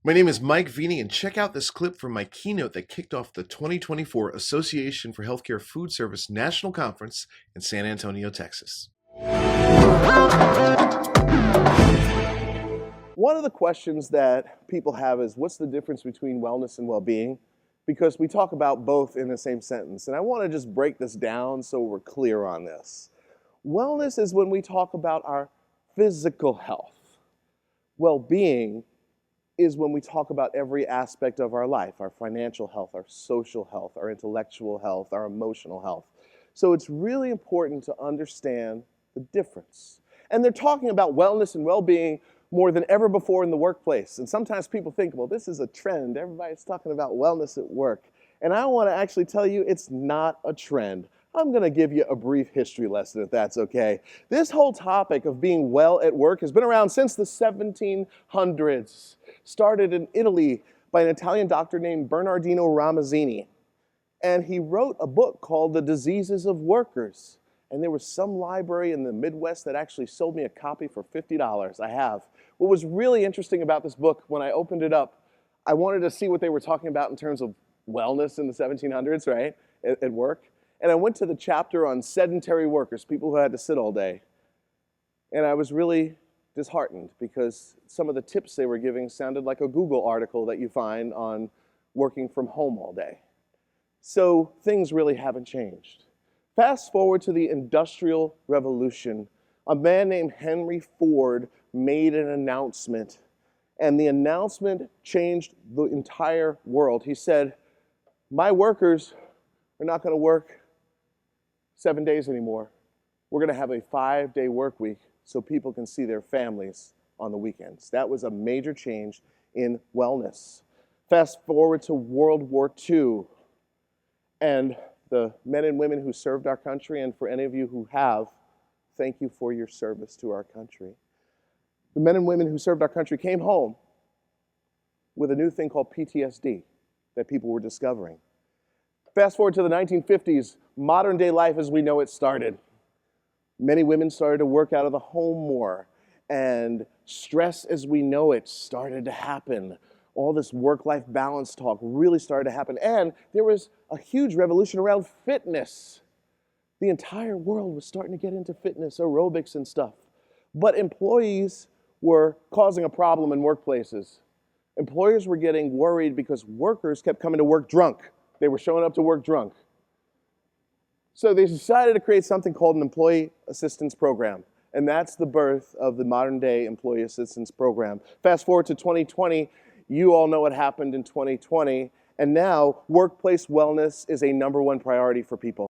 My name is Mike Veny, and check out this clip from my keynote that kicked off the 2024 Association for Healthcare Food Service National Conference in San Antonio, Texas. One of the questions that people have is, what's the difference between wellness and well-being? Because we talk about both in the same sentence, and I want to just break this down so we're clear on this. Wellness is when we talk about our physical health. Well-being is when we talk about every aspect of our life, our financial health, our social health, our intellectual health, our emotional health. So it's really important to understand the difference. And they're talking about wellness and well-being more than ever before in the workplace. And sometimes people think, well, this is a trend. Everybody's talking about wellness at work. And I want to actually tell you it's not a trend. I'm going to give you a brief history lesson, if that's okay. This whole topic of being well at work has been around since the 1700s. Started in Italy by an Italian doctor named Bernardino Ramazzini. And he wrote a book called The Diseases of Workers. And there was some library in the Midwest that actually sold me a copy for $50. I have. What was really interesting about this book, when I opened it up, I wanted to see what they were talking about in terms of wellness in the 1700s, right, at work. And I went to the chapter on sedentary workers, people who had to sit all day. And I was really disheartened because some of the tips they were giving sounded like a Google article that you find on working from home all day. So things really haven't changed. Fast forward to the Industrial Revolution. A man named Henry Ford made an announcement, and the announcement changed the entire world. He said, my workers are not going to work 7 days anymore. We're going to have a 5-day work week so people can see their families on the weekends. That was a major change in wellness. Fast forward to World War II, and the men and women who served our country, and for any of you who have, thank you for your service to our country. The men and women who served our country came home with a new thing called PTSD that people were discovering. Fast forward to the 1950s, modern day life as we know it started. Many women started to work out of the home more, and stress as we know it started to happen. All this work-life balance talk really started to happen, and there was a huge revolution around fitness. The entire world was starting to get into fitness, aerobics and stuff. But employees were causing a problem in workplaces. Employers were getting worried because workers kept coming to work drunk. They were showing up to work drunk. So they decided to create something called an employee assistance program. And that's the birth of the modern day employee assistance program. Fast forward to 2020, you all know what happened in 2020. And now workplace wellness is a #1 priority for people.